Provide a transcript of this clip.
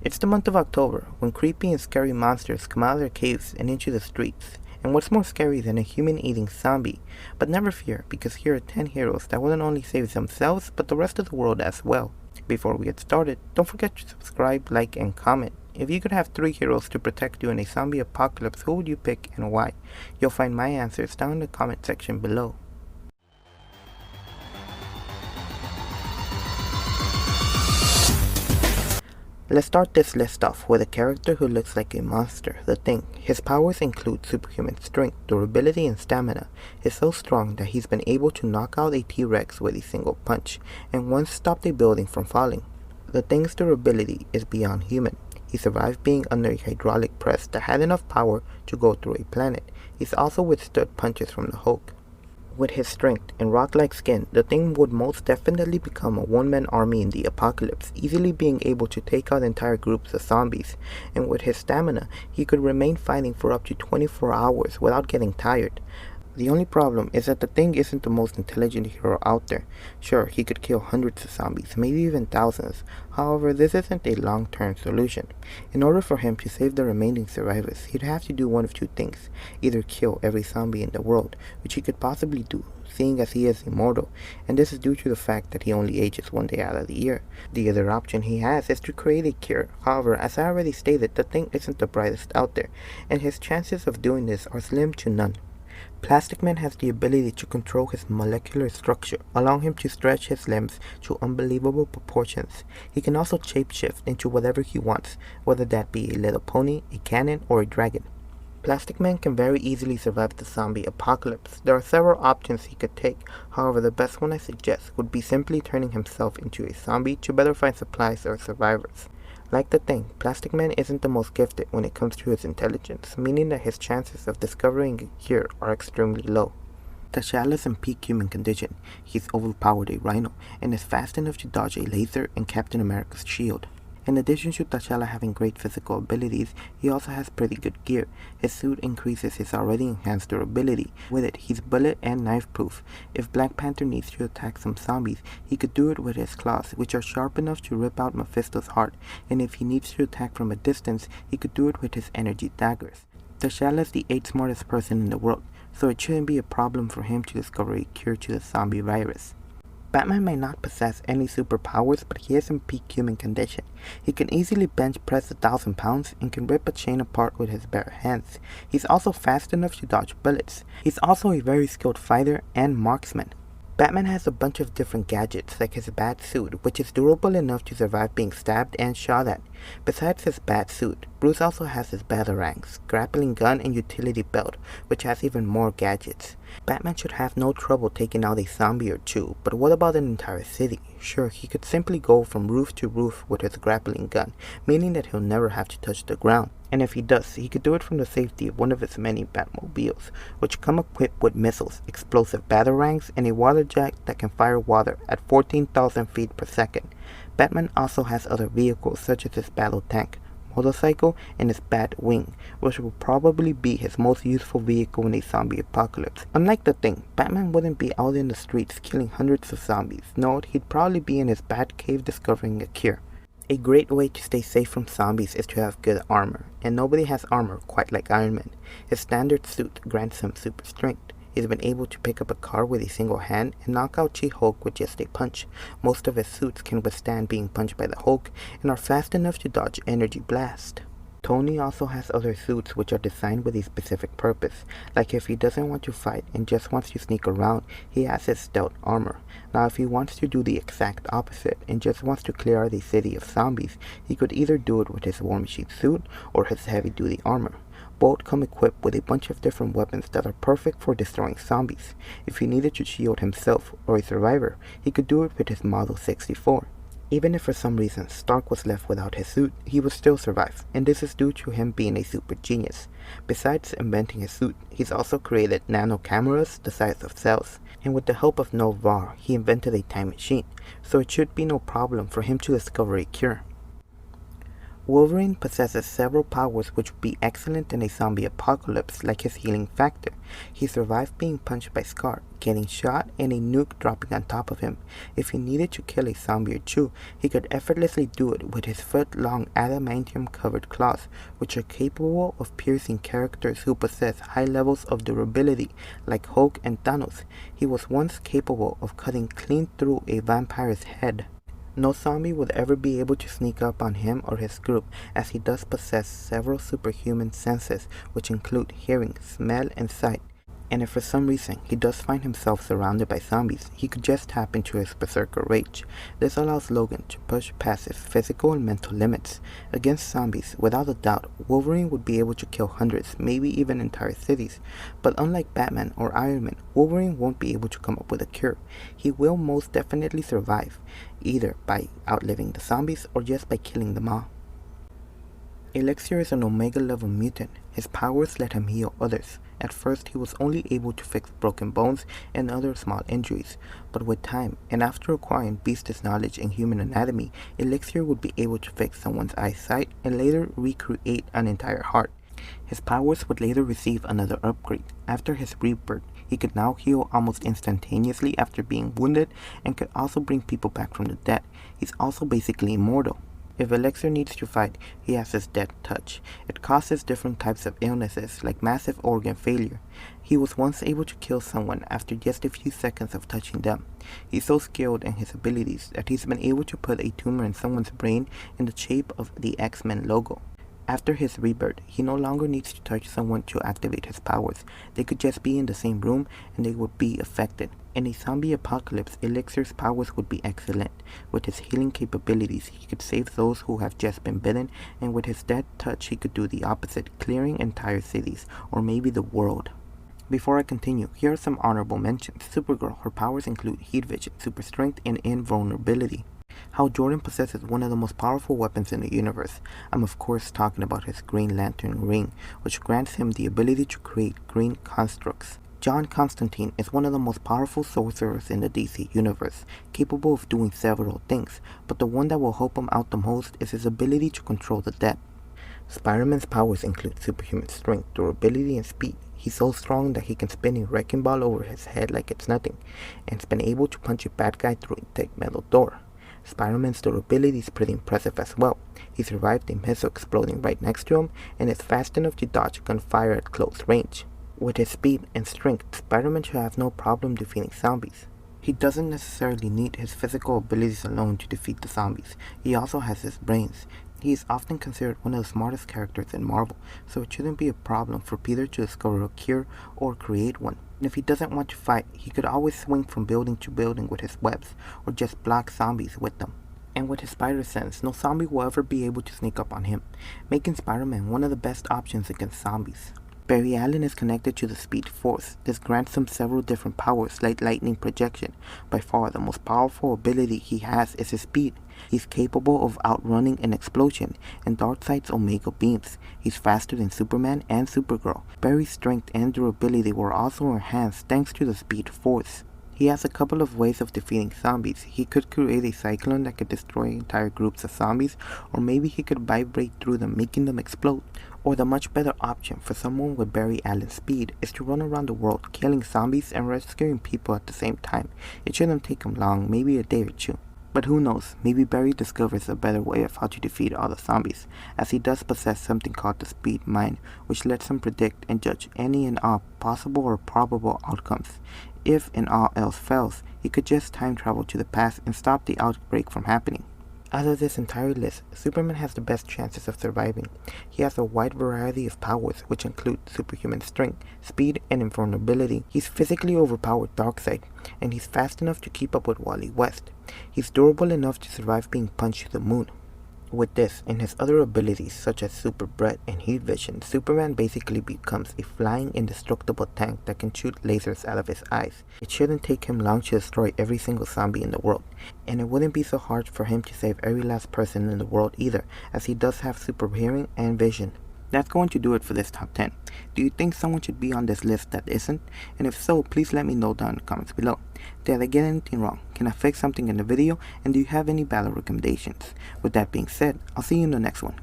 It's the month of October, when creepy and scary monsters come out of their caves and into the streets. And what's more scary than a human-eating zombie? But never fear, because here are 10 heroes that wouldn't only save themselves, but the rest of the world as well. Before we get started, don't forget to subscribe, like, and comment. If you could have 3 heroes to protect you in a zombie apocalypse, who would you pick and why? You'll find my answers down in the comment section below. Let's start this list off with a character who looks like a monster, the Thing. His powers include superhuman strength, durability, and stamina. He's so strong that he's been able to knock out a T-Rex with a single punch, and once stopped a building from falling. The Thing's durability is beyond human. He survived being under a hydraulic press that had enough power to go through a planet. He's also withstood punches from the Hulk. With his strength and rock-like skin, the Thing would most definitely become a one-man army in the apocalypse, easily being able to take out entire groups of zombies. And with his stamina, he could remain fighting for up to 24 hours without getting tired. The only problem is that the Thing isn't the most intelligent hero out there. Sure, he could kill hundreds of zombies, maybe even thousands. However, this isn't a long-term solution. In order for him to save the remaining survivors, he'd have to do one of two things. Either kill every zombie in the world, which he could possibly do, seeing as he is immortal, and this is due to the fact that he only ages 1 day out of the year. The other option he has is to create a cure. However, as I already stated, the Thing isn't the brightest out there, and his chances of doing this are slim to none. Plastic Man has the ability to control his molecular structure, allowing him to stretch his limbs to unbelievable proportions. He can also shapeshift into whatever he wants, whether that be a little pony, a cannon, or a dragon. Plastic Man can very easily survive the zombie apocalypse. There are several options he could take, however the best one I suggest would be simply turning himself into a zombie to better find supplies or survivors. Like the Thing, Plastic Man isn't the most gifted when it comes to his intelligence, meaning that his chances of discovering a cure are extremely low. T'Challa's in peak human condition. He's overpowered a rhino, and is fast enough to dodge a laser and Captain America's shield. In addition to T'Challa having great physical abilities, he also has pretty good gear. His suit increases his already enhanced durability. With it, he's bullet and knife proof. If Black Panther needs to attack some zombies, he could do it with his claws, which are sharp enough to rip out Mephisto's heart, and if he needs to attack from a distance, he could do it with his energy daggers. T'Challa is the 8th smartest person in the world, so it shouldn't be a problem for him to discover a cure to the zombie virus. Batman may not possess any superpowers, but he is in peak human condition. He can easily bench press 1,000 pounds and can rip a chain apart with his bare hands. He's also fast enough to dodge bullets. He's also a very skilled fighter and marksman. Batman has a bunch of different gadgets, like his bat suit, which is durable enough to survive being stabbed and shot at. Besides his bat suit, Bruce also has his batarangs, grappling gun, and utility belt, which has even more gadgets. Batman should have no trouble taking out a zombie or two, but what about an entire city? Sure, he could simply go from roof to roof with his grappling gun, meaning that he'll never have to touch the ground. And if he does, he could do it from the safety of one of his many Batmobiles, which come equipped with missiles, explosive batarangs, and a water jet that can fire water at 14,000 feet per second. Batman also has other vehicles such as his battle tank, motorcycle, and his Batwing, which will probably be his most useful vehicle in a zombie apocalypse. Unlike the Thing, Batman wouldn't be out in the streets killing hundreds of zombies. No, he'd probably be in his Batcave discovering a cure. A great way to stay safe from zombies is to have good armor, and nobody has armor quite like Iron Man. His standard suit grants him super strength. He's been able to pick up a car with a single hand and knock out She-Hulk with just a punch. Most of his suits can withstand being punched by the Hulk and are fast enough to dodge energy blast. Tony also has other suits which are designed with a specific purpose, like if he doesn't want to fight and just wants to sneak around, he has his stealth armor. Now if he wants to do the exact opposite and just wants to clear out a city of zombies, he could either do it with his War Machine suit or his heavy duty armor. Both come equipped with a bunch of different weapons that are perfect for destroying zombies. If he needed to shield himself or a survivor, he could do it with his Model 64. Even if for some reason Stark was left without his suit, he would still survive, and this is due to him being a super genius. Besides inventing his suit, he's also created nano cameras the size of cells, and with the help of Novar, he invented a time machine, so it should be no problem for him to discover a cure. Wolverine possesses several powers which would be excellent in a zombie apocalypse, like his healing factor. He survived being punched by Scar, getting shot, and a nuke dropping on top of him. If he needed to kill a zombie or two, he could effortlessly do it with his foot-long adamantium-covered claws, which are capable of piercing characters who possess high levels of durability, like Hulk and Thanos. He was once capable of cutting clean through a vampire's head. No zombie would ever be able to sneak up on him or his group, as he does possess several superhuman senses, which include hearing, smell, and sight. And if for some reason he does find himself surrounded by zombies, he could just tap into his berserker rage. This allows Logan to push past his physical and mental limits. Against zombies, without a doubt, Wolverine would be able to kill hundreds, maybe even entire cities. But unlike Batman or Iron Man, Wolverine won't be able to come up with a cure. He will most definitely survive, either by outliving the zombies or just by killing them all. Elixir is an Omega level mutant. His powers let him heal others. At first he was only able to fix broken bones and other small injuries, but with time, and after acquiring Beast's knowledge in human anatomy, Elixir would be able to fix someone's eyesight and later recreate an entire heart. His powers would later receive another upgrade. After his rebirth, he could now heal almost instantaneously after being wounded and could also bring people back from the dead. He's also basically immortal. If Elixir needs to fight, he has his death touch. It causes different types of illnesses, like massive organ failure. He was once able to kill someone after just a few seconds of touching them. He's so skilled in his abilities that he's been able to put a tumor in someone's brain in the shape of the X-Men logo. After his rebirth, he no longer needs to touch someone to activate his powers. They could just be in the same room and they would be affected. In a zombie apocalypse, Elixir's powers would be excellent. With his healing capabilities, he could save those who have just been bitten, and with his death touch, he could do the opposite, clearing entire cities, or maybe the world. Before I continue, here are some honorable mentions. Supergirl, her powers include heat vision, super strength, and invulnerability. Hal Jordan possesses one of the most powerful weapons in the universe. I'm of course talking about his Green Lantern ring, which grants him the ability to create green constructs. John Constantine is one of the most powerful sorcerers in the DC universe, capable of doing several things, but the one that will help him out the most is his ability to control the dead. Spider-Man's powers include superhuman strength, durability, and speed. He's so strong that he can spin a wrecking ball over his head like it's nothing, and has been able to punch a bad guy through a thick metal door. Spider-Man's durability is pretty impressive as well. He survived a missile exploding right next to him, and is fast enough to dodge gunfire at close range. With his speed and strength, Spider-Man should have no problem defeating zombies. He doesn't necessarily need his physical abilities alone to defeat the zombies. He also has his brains. He is often considered one of the smartest characters in Marvel, so it shouldn't be a problem for Peter to discover a cure or create one. And if he doesn't want to fight, he could always swing from building to building with his webs, or just block zombies with them. And with his spider sense, no zombie will ever be able to sneak up on him, making Spider-Man one of the best options against zombies. Barry Allen is connected to the Speed Force. This grants him several different powers like lightning projection. By far the most powerful ability he has is his speed. He's capable of outrunning an explosion and Darkseid's Omega beams. He's faster than Superman and Supergirl. Barry's strength and durability were also enhanced thanks to the Speed Force. He has a couple of ways of defeating zombies. He could create a cyclone that could destroy entire groups of zombies, or maybe he could vibrate through them, making them explode. Or the much better option for someone with Barry Allen's speed is to run around the world killing zombies and rescuing people at the same time. It shouldn't take him long, maybe a day or two. But who knows, maybe Barry discovers a better way of how to defeat all the zombies, as he does possess something called the Speed Mind, which lets him predict and judge any and all possible or probable outcomes. If and all else fails, he could just time travel to the past and stop the outbreak from happening. Out of this entire list, Superman has the best chances of surviving. He has a wide variety of powers, which include superhuman strength, speed, and invulnerability. He's physically overpowered Darkseid, and he's fast enough to keep up with Wally West. He's durable enough to survive being punched to the moon. With this and his other abilities such as super breath and heat vision, Superman basically becomes a flying indestructible tank that can shoot lasers out of his eyes. It shouldn't take him long to destroy every single zombie in the world, and it wouldn't be so hard for him to save every last person in the world either, as he does have super hearing and vision. That's going to do it for this top 10. Do you think someone should be on this list that isn't? And if so, please let me know down in the comments below. Did I get anything wrong? Can I fix something in the video? And do you have any battle recommendations? With that being said, I'll see you in the next one.